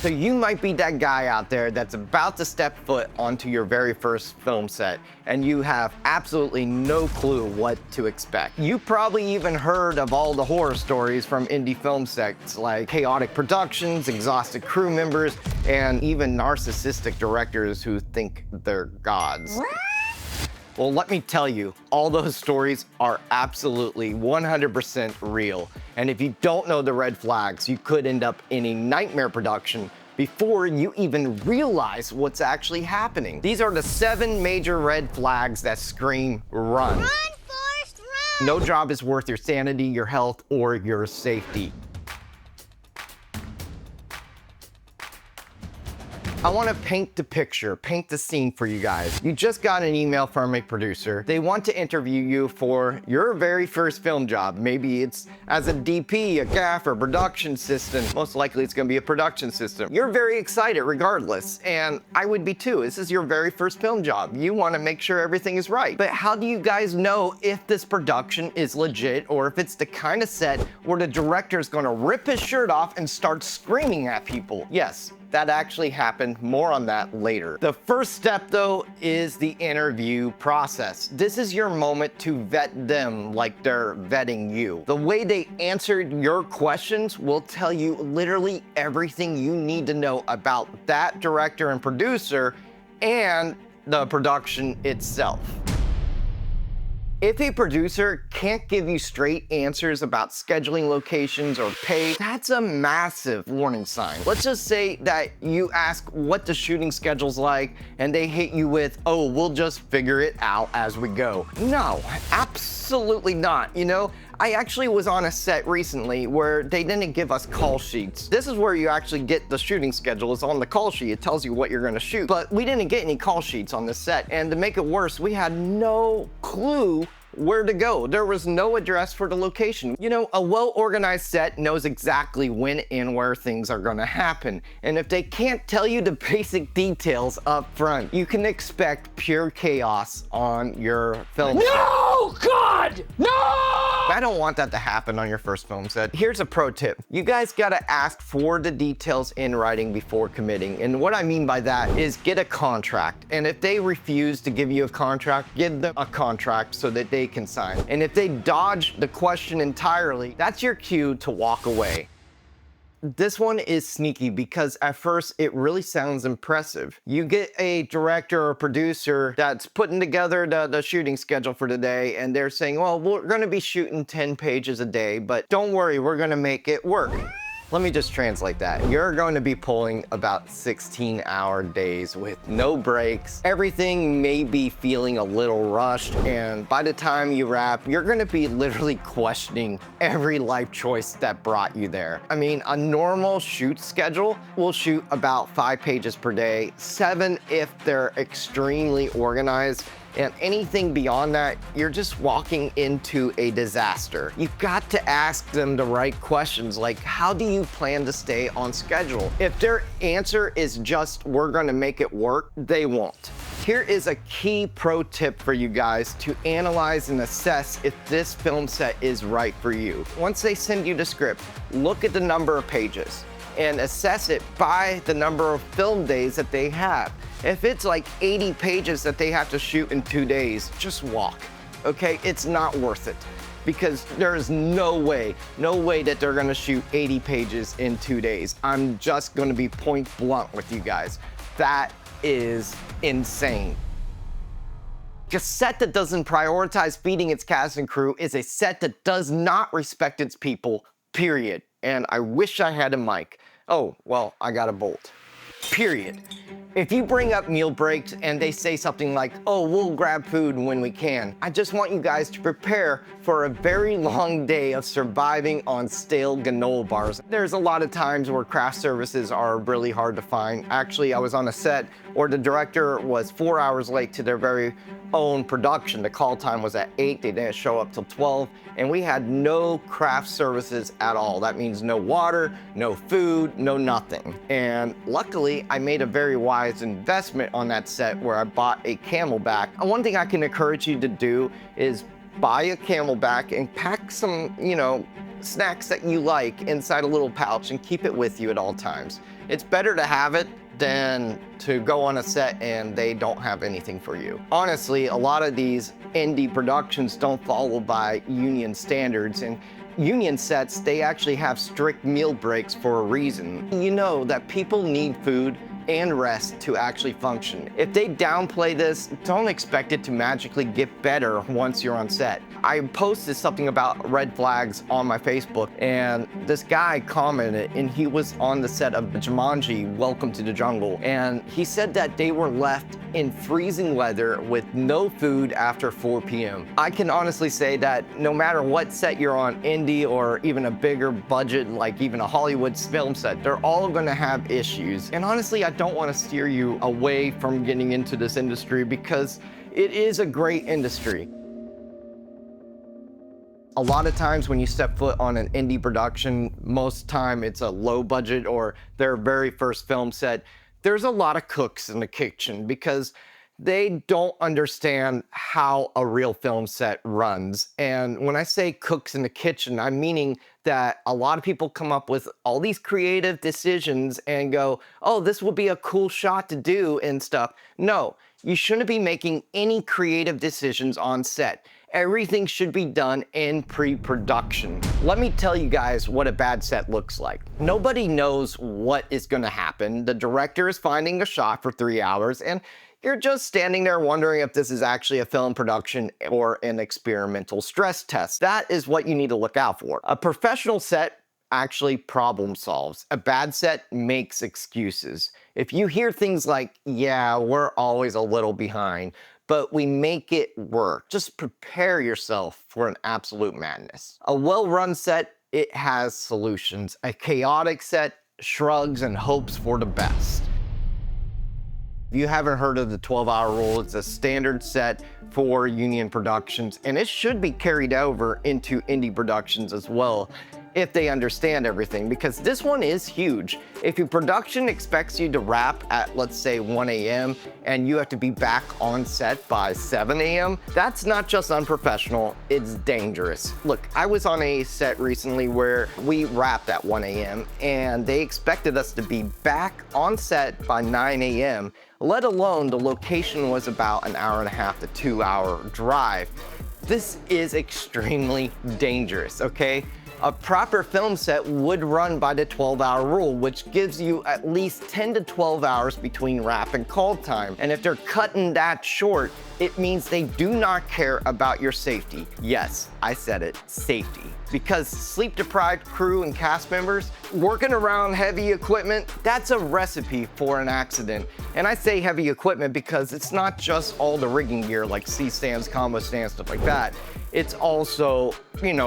So you might be that guy out there that's about to step foot onto your very first film set, and you have absolutely no clue what to expect. You probably even heard of all the horror stories from indie film sets, like chaotic productions, exhausted crew members, and even narcissistic directors who think they're gods. Well, let me tell you, all those stories are absolutely 100% real. And if you don't know the red flags, you could end up in a nightmare production before you even realize what's actually happening. These are the 7 major red flags that scream run. Run, Forrest, run! No job is worth your sanity, your health, or your safety. I want to paint the picture, paint the scene for you guys. You just got an email from a producer. They want to interview you for your very first film job. Maybe it's as a DP, a gaffer, production assistant. Most likely it's going to be a production assistant. You're very excited regardless, and I would be too. This is your very first film job. You want to make sure everything is right. But how do you guys know if this production is legit, or if it's the kind of set where the director is going to rip his shirt off and start screaming at people? Yes, that actually happened. More on that later. The first step though is the interview process. This is your moment to vet them like they're vetting you. The way they answered your questions will tell you literally everything you need to know about that director and producer and the production itself. If a producer can't give you straight answers about scheduling, locations, or pay, that's a massive warning sign. Let's just say that you ask what the shooting schedule's like, and they hit you with, oh, we'll just figure it out as we go. No, absolutely not. You know, I actually was on a set recently where they didn't give us call sheets. This is where you actually get the shooting schedule. It's on the call sheet. It tells you what you're gonna shoot. But we didn't get any call sheets on this set. And to make it worse, we had no clue where to go. There was no address for the location. You know, a well-organized set knows exactly when and where things are gonna happen. And if they can't tell you the basic details up front, you can expect pure chaos on your film set. No, God, no! I don't want that to happen on your first film set. Here's a pro tip. You guys gotta ask for the details in writing before committing. And what I mean by that is get a contract. And if they refuse to give you a contract, give them a contract so that they can sign. And if they dodge the question entirely, that's your cue to walk away. This one is sneaky because at first it really sounds impressive. You get a director or producer that's putting together the shooting schedule for the day, and they're saying, well, we're gonna be shooting 10 pages a day, but don't worry, we're gonna make it work. Let me just translate that. You're going to be pulling about 16-hour days with no breaks. Everything may be feeling a little rushed, and by the time you wrap, you're gonna be literally questioning every life choice that brought you there. I mean, a normal shoot schedule will shoot about 5 pages per day, 7 if they're extremely organized. And anything beyond that, you're just walking into a disaster. You've got to ask them the right questions, like how do you plan to stay on schedule? If their answer is just, we're gonna make it work, they won't. Here is a key pro tip for you guys to analyze and assess if this film set is right for you. Once they send you the script, look at the number of pages and assess it by the number of film days that they have. If it's like 80 pages that they have to shoot in 2 days, just walk, okay? It's not worth it because there is no way that they're gonna shoot 80 pages in 2 days. I'm just gonna be point blunt with you guys. That is insane. A set that doesn't prioritize feeding its cast and crew is a set that does not respect its people, period. And I wish I had a mic. Oh, well, I got a bolt. Period. If you bring up meal breaks and they say something like, oh, we'll grab food when we can, I just want you guys to prepare for a very long day of surviving on stale granola bars. There's a lot of times where craft services are really hard to find. Actually, I was on a set where the director was 4 hours late to their very own production. The call time was at 8, they didn't show up till 12, and we had no craft services at all. That means no water, no food, no nothing. And luckily, I made a very wise investment on that set where I bought a Camelback. And one thing I can encourage you to do is buy a Camelback and pack some, snacks that you like inside a little pouch and keep it with you at all times. It's better to have it than to go on a set and they don't have anything for you. Honestly, a lot of these indie productions don't follow by union standards, and union sets, they actually have strict meal breaks for a reason. You know that people need food and rest to actually function. If they downplay this, don't expect it to magically get better once you're on set. I posted something about red flags on my Facebook, and this guy commented, and he was on the set of Jumanji, Welcome to the Jungle, and he said that they were left in freezing weather with no food after 4 p.m. I can honestly say that no matter what set you're on, indie or even a bigger budget, like even a Hollywood film set, they're all gonna have issues. And honestly, I don't wanna steer you away from getting into this industry because it is a great industry. A lot of times when you step foot on an indie production, most time it's a low budget or their very first film set, there's a lot of cooks in the kitchen because they don't understand how a real film set runs. And when I say cooks in the kitchen, I'm meaning that a lot of people come up with all these creative decisions and go, oh, this would be a cool shot to do and stuff. No, you shouldn't be making any creative decisions on set. Everything should be done in pre-production. Let me tell you guys what a bad set looks like. Nobody knows what is gonna happen. The director is finding a shot for 3 hours and you're just standing there wondering if this is actually a film production or an experimental stress test. That is what you need to look out for. A professional set actually problem solves. A bad set makes excuses. If you hear things like, yeah, we're always a little behind, but we make it work, just prepare yourself for an absolute madness. A well-run set, it has solutions. A chaotic set shrugs and hopes for the best. If you haven't heard of the 12-hour rule, it's a standard set for union productions, and it should be carried over into indie productions as well if they understand everything, because this one is huge. If your production expects you to wrap at, let's say, 1 a.m. and you have to be back on set by 7 a.m., that's not just unprofessional, it's dangerous. Look, I was on a set recently where we wrapped at 1 a.m. and they expected us to be back on set by 9 a.m., let alone the location was about an hour and a half to 2 hour drive. This is extremely dangerous, okay? A proper film set would run by the 12-hour rule, which gives you at least 10 to 12 hours between wrap and call time. And if they're cutting that short, it means they do not care about your safety. Yes, I said it, safety. Because sleep-deprived crew and cast members working around heavy equipment, that's a recipe for an accident. And I say heavy equipment because it's not just all the rigging gear like C-stands, combo stands, stuff like that. It's also,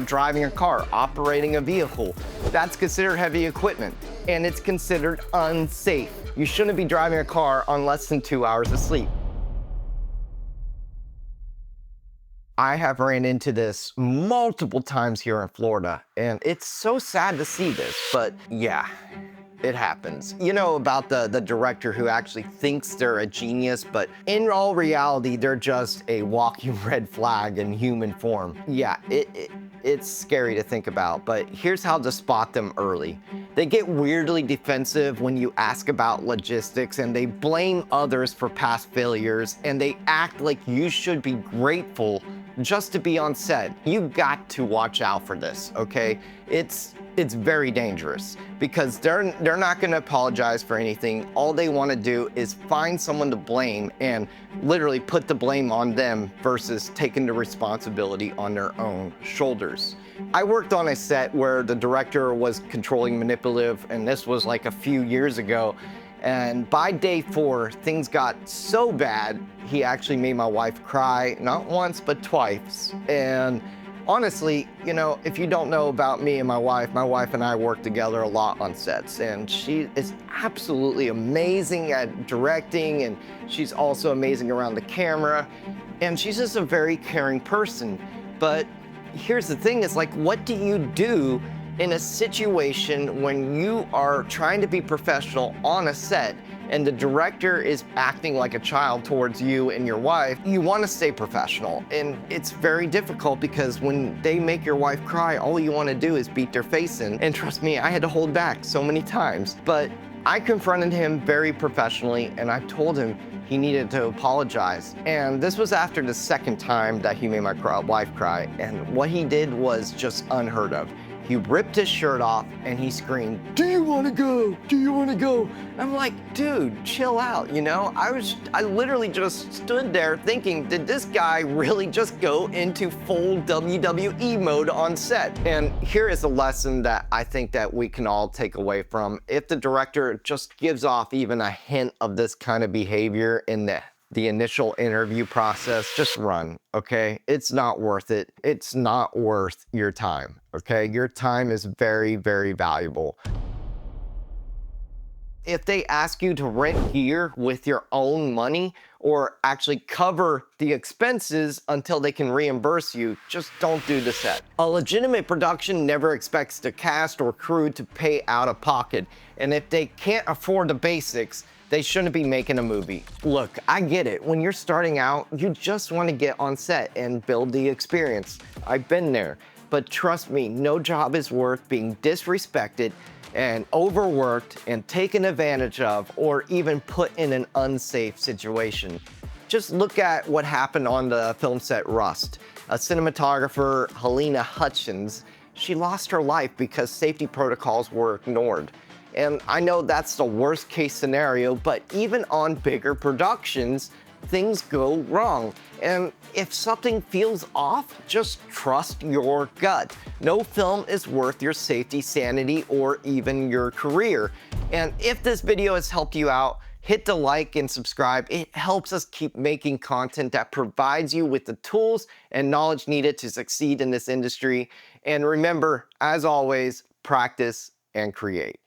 driving a car, operating a vehicle. That's considered heavy equipment, and it's considered unsafe. You shouldn't be driving a car on less than 2 hours of sleep. I have ran into this multiple times here in Florida, and it's so sad to see this, but yeah, it happens. You know about the director who actually thinks they're a genius, but in all reality, they're just a walking red flag in human form. Yeah, it's scary to think about, but here's how to spot them early. They get weirdly defensive when you ask about logistics, and they blame others for past failures, and they act like you should be grateful just to be on set. You got to watch out for this, okay? It's very dangerous because they're not gonna apologize for anything. All they wanna do is find someone to blame and literally put the blame on them versus taking the responsibility on their own shoulders. I worked on a set where the director was controlling manipulative, and this was like a few years ago. And by day 4, things got so bad, he actually made my wife cry, not once, but twice. And honestly, if you don't know about me and my wife and I work together a lot on sets, and she is absolutely amazing at directing, and she's also amazing around the camera, and she's just a very caring person. But here's the thing, is like, what do you do in a situation when you are trying to be professional on a set and the director is acting like a child towards you and your wife, you want to stay professional. And it's very difficult because when they make your wife cry, all you want to do is beat their face in. And trust me, I had to hold back so many times. But I confronted him very professionally, and I told him he needed to apologize. And this was after the second time that he made my wife cry. And what he did was just unheard of. He ripped his shirt off and he screamed, "Do you want to go? Do you want to go?" I'm like, dude, chill out, you know? I literally just stood there thinking, did this guy really just go into full WWE mode on set? And here is a lesson that I think that we can all take away from. If the director just gives off even a hint of this kind of behavior in the initial interview process, just run, okay? It's not worth it. It's not worth your time, okay? Your time is very, very valuable. If they ask you to rent gear with your own money or actually cover the expenses until they can reimburse you, just don't do the set. A legitimate production never expects the cast or crew to pay out of pocket. And if they can't afford the basics, they shouldn't be making a movie. Look, I get it. When you're starting out, you just want to get on set and build the experience. I've been there. But trust me, no job is worth being disrespected and overworked and taken advantage of, or even put in an unsafe situation. Just look at what happened on the film set Rust. A cinematographer, Helena Hutchins, she lost her life because safety protocols were ignored. And I know that's the worst case scenario, but even on bigger productions, things go wrong. And if something feels off, just trust your gut. No film is worth your safety, sanity, or even your career. And if this video has helped you out, hit the like and subscribe. It helps us keep making content that provides you with the tools and knowledge needed to succeed in this industry. And remember, as always, practice and create.